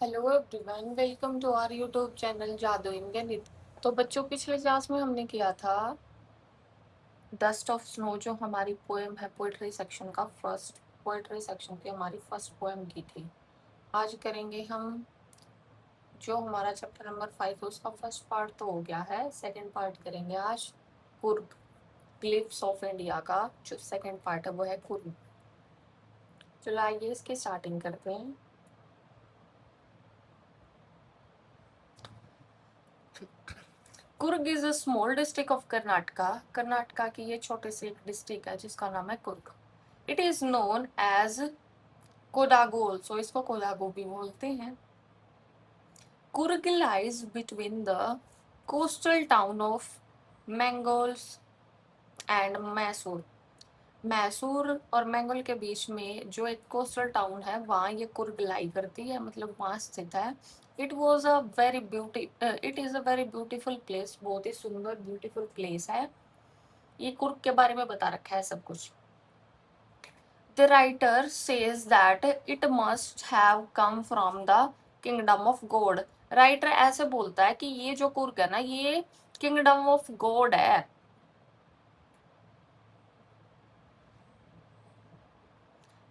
Hello everyone, welcome to our YouTube channel जादू in गणित। तो बच्चों, पिछले क्लास में हमने किया था डस्ट ऑफ स्नो, जो हमारी पोएम है पोएट्री सेक्शन का फर्स्ट, पोएट्री सेक्शन की हमारी फर्स्ट पोएम की थी। आज करेंगे हम जो हमारा चैप्टर नंबर 5 है उसका फर्स्ट पार्ट तो हो गया है, सेकंड पार्ट करेंगे आज। कुर्ग ग्लिफ्स ऑफ इंडिया का जो सेकंड पार्ट है वो है कुर्ग। चलो आइए इसकी स्टार्टिंग करते हैं। Coorg is a small district of Karnataka. Karnataka की ये छोटी सी एक डिस्ट्रिक्ट है जिसका नाम है Coorg. It is known as Kodagu also, इसको कोडागु भी बोलते हैं। Coorg lies between the coastal town of Mangalore and Mysore. Mysore और मैंगलोर के बीच में जो एक कोस्टल टाउन है वहाँ ये कुर्ग लाई करती है, मतलब वहाँ स्थित है। It is a very beautiful place, बहुत ही सुंदर ब्यूटीफुल प्लेस है। ये कुर्ग के बारे में बता रखा है सब कुछ। The writer says that it must have come from the kingdom of God. Writer ऐसे बोलता है कि ये जो कुर्ग है ना, ये किंगडम ऑफ गॉड है।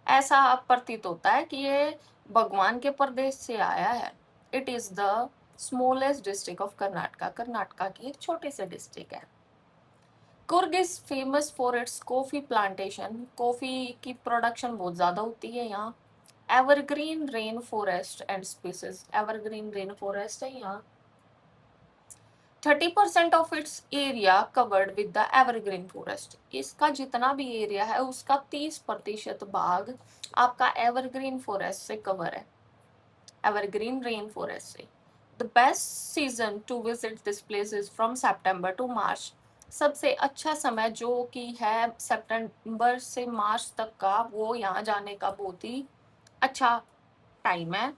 ऐसा प्रतीत होता है कि ये भगवान के प्रदेश से आया है। It is the smallest district of Karnataka. Karnataka की एक छोटी सी डिस्ट्रिक्ट है। Coorg is famous for its coffee plantation. Coffee की प्रोडक्शन बहुत ज्यादा होती है यहाँ। Evergreen rain forest and species, evergreen rain forest है यहाँ। 30% of its area covered with the evergreen forest. इसका जितना भी एरिया है उसका 30% भाग आपका एवरग्रीन फॉरेस्ट से कवर है, एवरग्रीन रेन फॉरेस्ट से। The best season to visit this place is from September to March. सबसे अच्छा समय जो कि है सितंबर से मार्च तक का, वो यहाँ जाने का बहुत ही अच्छा टाइम है।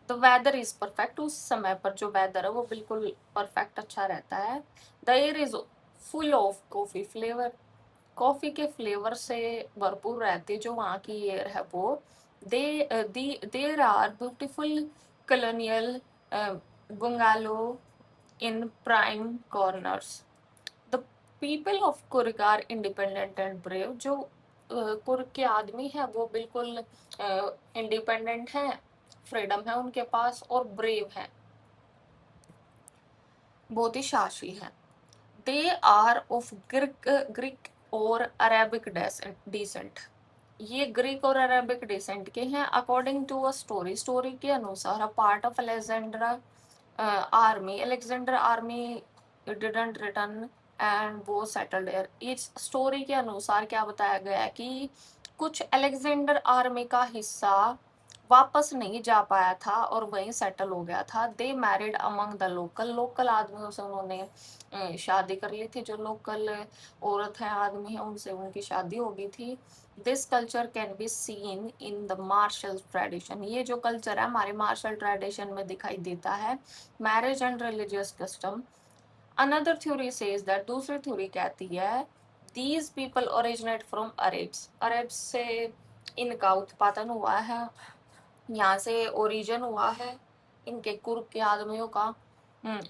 The weather is perfect. उस समय पर जो वेदर है वो बिल्कुल परफेक्ट अच्छा रहता है। The air is full of coffee flavour. Coffee के फ्लेवर से भरपूर रहती है जो वहाँ की एयर है वो। There are beautiful colonial bungalow in prime corners. The people of Coorg are independent and brave. जो कुर्ग के आदमी है वो बिल्कुल इंडिपेंडेंट है, फ्रीडम है उनके पास और ब्रेव है, बहुत ही साहसी है। दे आर ऑफ ग्रीक और अरेबिक डिसेंट। ये ग्रीक और अरेबिक डिसेंट के हैं। According to a story, story के अनुसार a part of Alexander army didn't return and वो सेटल्ड देयर। इस स्टोरी के अनुसार क्या बताया गया है कि कुछ अलेक्जेंडर आर्मी का हिस्सा वापस नहीं जा पाया था और वहीं सेटल हो गया था। They married among the local, local आदमियों से उन्होंने शादी कर ली थी। जो लोकल औरत है आदमी है उनसे उनकी शादी हो गई थी। This culture can be seen in the martial tradition. ये जो कल्चर है हमारे मार्शल ट्रेडिशन में दिखाई देता है। Marriage and religious custom. Another theory says that, दूसरी थ्योरी कहती है दीज पीपल ओरिजिनेट फ्रॉम अरेब्स। अरेब्स से इनका उत्पादन हुआ है, यहाँ से ओरिजिन हुआ है इनके कुर्ग के आदमियों का।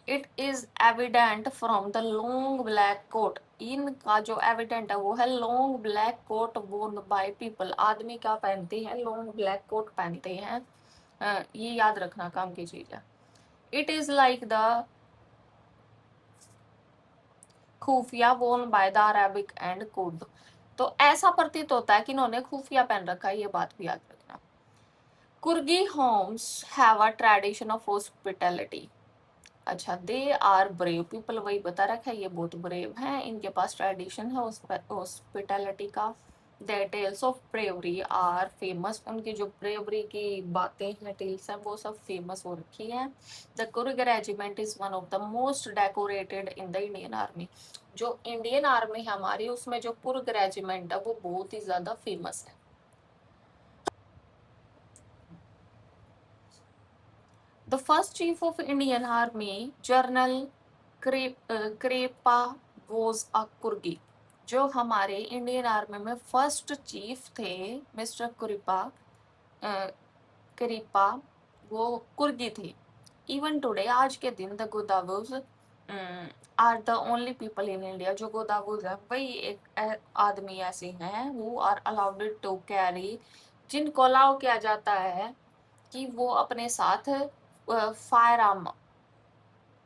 It is evident from the long black coat. इनका जो एविडेंट है वो है long black coat worn by people. आदमी क्या पहनते हैं? लॉन्ग ब्लैक कोट पहनते हैं। ये याद रखना काम की चीज है। इट इज लाइक द खुफिया worn by the Arabic and Kurd. तो ऐसा प्रतीत होता है कि इन्होंने खुफिया पहन रखा है, ये बात भी याद रखना। Coorgi homes have a tradition of hospitality. अच्छा, दे आर ब्रेव पीपल, वही बता रखा है ये बहुत ब्रेव हैं, इनके पास ट्रेडिशन है हॉस्पिटैलिटी का। Their tales of bravery are famous. उनकी जो ब्रेवरी की बातें हैं, टेल्स हैं, वो सब फेमस हो रखी हैं। The Coorg regiment is one of the most decorated in the Indian army. जो इंडियन आर्मी है हमारी, उसमें जो कुर्ग रेजिमेंट है वो बहुत ही ज्यादा फेमस है। The first chief of Indian army general Cariappa was a Coorgi. जो हमारे इंडियन आर्मी में फर्स्ट चीफ थे मिस्टर कुरिपा, क्रिपा, वो कुर्गी थे। इवन टुडे, आज के दिन, the Kodavas are the only people in India, जो गोदावोज है वही एक आदमी ऐसे हैं who are allowed to carry, जिनको अलाउ किया जाता है कि वो अपने साथ फायर आर्म,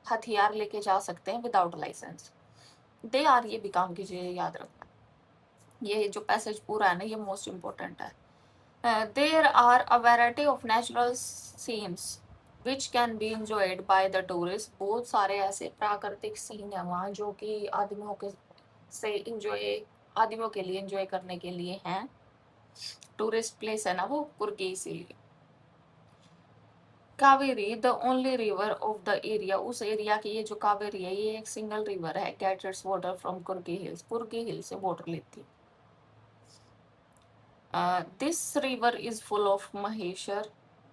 हथियार लेके जा सकते हैं विदाउट लाइसेंस। दे आर, ये भी काम कीजिए, याद रखना। ये जो पैसेज पूरा है ना, ये मोस्ट इम्पोर्टेंट है। There are a variety of natural scenes which can be enjoyed by the tourists। बहुत सारे ऐसे प्राकृतिक सीन है वहाँ जो कि आदमियों के से इंजॉय आदमियों के लिए इंजॉय करने के लिए हैं। टूरिस्ट प्लेस है ना वो कुर्गी, इसीलिए। Kaveri the only river of the area, उस एरिया की ये जो कावेरी है, ये एक सिंगल रिवर है, get its water from Coorgi hills, Coorgi hill से वाटर लेती है। This river is full of mahseer,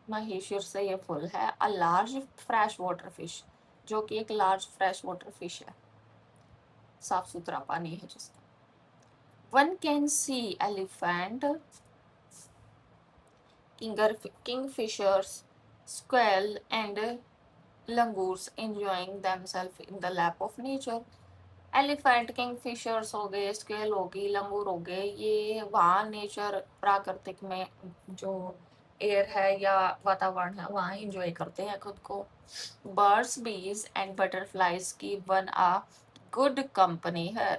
mahseer से ये फुल है। A large fresh water fish, जो कि एक लार्ज फ्रेश वाटर फिश है, साफ सुथरा पानी है जिसका। One can see elephant, kingfishers, स्क्वेल and langurs enjoying themselves in the lap of nature। Elephant, kingfishers हो गए, स्केल होगी, लंगूर हो गए, ये वहाँ नेचर, प्राकृतिक में जो एयर है या वातावरण है वहाँ इंजॉय करते हैं खुद को। बर्ड्स, बीज एंड बटरफ्लाईज की वन आ गुड कंपनी है।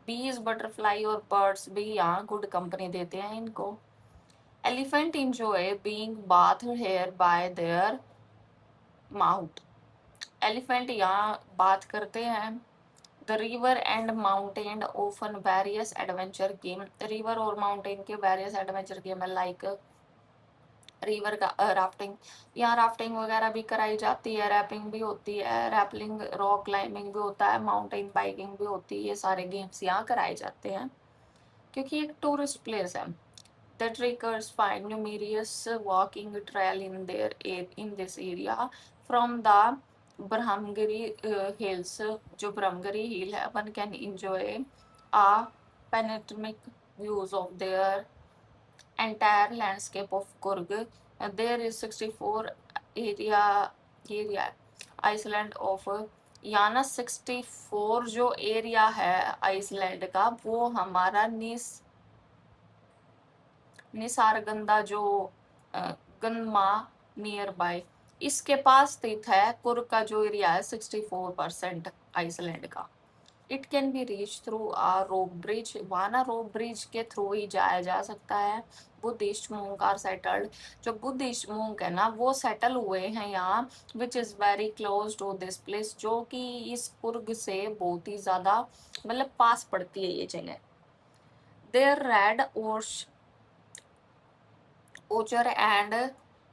बीज, बटरफ्लाई और बर्ड्स भी यहाँ गुड कंपनी देते हैं इनको। Elephant enjoy being bath here by their mouth, elephant यहाँ बात करते हैं। The river and mountain offer various adventure game, river और माउंटेन के वेरियस एडवेंचर गेम है, लाइक रिवर का राफ्टिंग, यहाँ राफ्टिंग वगैरह भी कराई जाती है, रैपिंग भी होती है, रैपलिंग, रॉक क्लाइंबिंग भी होता है, माउंटेन बाइकिंग भी होती है, ये सारे गेम्स यहाँ कराए जाते हैं क्योंकि एक टूरिस्ट प्लेस है। The trekkers find numerous walking trail in this area from the Brahmgiri hills, जो ब्रह्मगिरी हिल है, one can enjoy a panoramic views of their entire landscape of Kurg। There is 64 area island of, याना 64 जो area है Iceland का, वो हमारा निसारगंधा जो गनमा near by, इसके पास स्थित है। कुर्ग का जो एरिया है 64% आइसलैंड का। It can be reach through a rope bridge, वहाँ ना रोप ब्रिज के थ्रू ही जाया जा सकता है। बुद्धिस्ट मोंक आर सेटल्ड, जो बुद्धिस्ट मोंक है ना वो सेटल हुए हैं यहाँ, which is very close to this place, जो कि इस कुर्ग से बहुत ही ज़्यादा मतलब पास पड़ती है ये जगह। Their red ochre and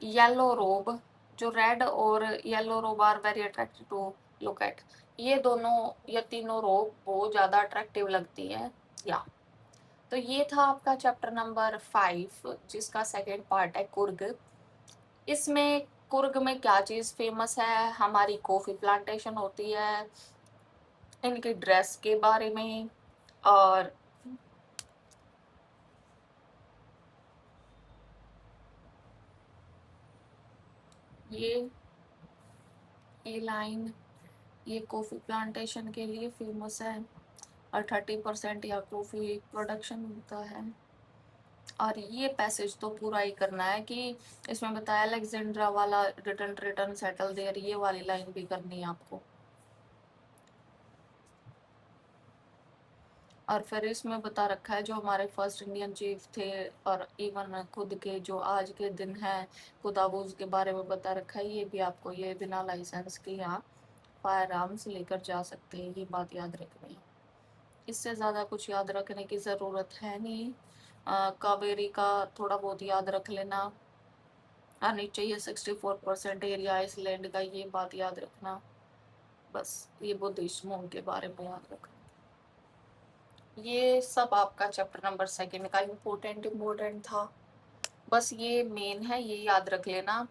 yellow robe, जो रेड और yellow robe are very attractive to look at, ये दोनों या तीनों रोब बहुत ज़्यादा अट्रैक्टिव लगती है। या तो ये था आपका चैप्टर नंबर 5, जिसका सेकेंड पार्ट है कुर्ग। इसमें कुर्ग में क्या चीज़ फेमस है, हमारी कॉफ़ी प्लांटेशन होती है, इनकी ड्रेस के बारे में, और ये लाइन, ये कॉफ़ी प्लांटेशन के लिए फेमस है और 30% या कॉफ़ी प्रोडक्शन होता है। और ये पैसेज तो पूरा ही करना है कि इसमें बताया अलेक्जेंड्रा वाला रिटर्न रिटर्न सेटल देयर, ये वाली लाइन भी करनी है आपको। और फिर इसमें बता रखा है जो हमारे फर्स्ट इंडियन चीफ थे, और इवन खुद के जो आज के दिन है खुदाबूज के बारे में बता रखा है। ये भी आपको, ये बिना लाइसेंस के यहाँ फायर आर्म्स लेकर जा सकते हैं, ये बात याद रखनी है। इससे ज़्यादा कुछ याद रखने की ज़रूरत है नहीं। कावेरी का थोड़ा बहुत याद रख लेना आनी चाहिए, 64% एरिया आइसलैंड का, ये बात याद रखना। बस ये बुद्धिस्ट मोंक के बारे में याद रखना। ये सब आपका चैप्टर नंबर 2 का इम्पोर्टेंट था। बस ये मेन है, ये याद रख लेना।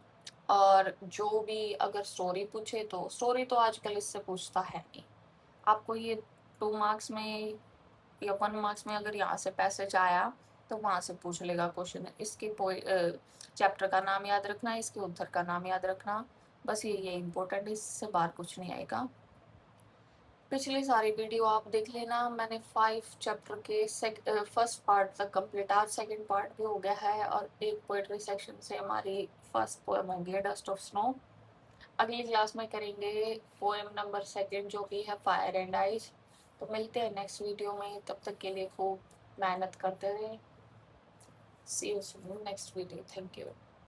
और जो भी अगर स्टोरी पूछे तो स्टोरी तो आजकल इससे पूछता है नहीं। आपको ये 2 मार्क्स में या 1 मार्क्स में अगर यहाँ से पैसेज आया तो वहां से पूछ लेगा क्वेश्चन। इसके चैप्टर का नाम याद रखना, इसके उत्तर का नाम याद रखना, बस ये इम्पोर्टेंट है, इससे बाहर कुछ नहीं आएगा। पिछली सारी वीडियो आप देख लेना, मैंने 5 चैप्टर के फर्स्ट पार्ट तक कंप्लीट, आज सेकंड पार्ट भी हो गया है, और एक पोएट्री सेक्शन से हमारी फर्स्ट पोएम हो गई है डस्ट ऑफ स्नो। अगली क्लास में करेंगे पोएम नंबर सेकंड जो कि है फायर एंड आइस। तो मिलते हैं नेक्स्ट वीडियो में, तब तक के लिए खूब मेहनत करते रहे। See you soon next video, thank you.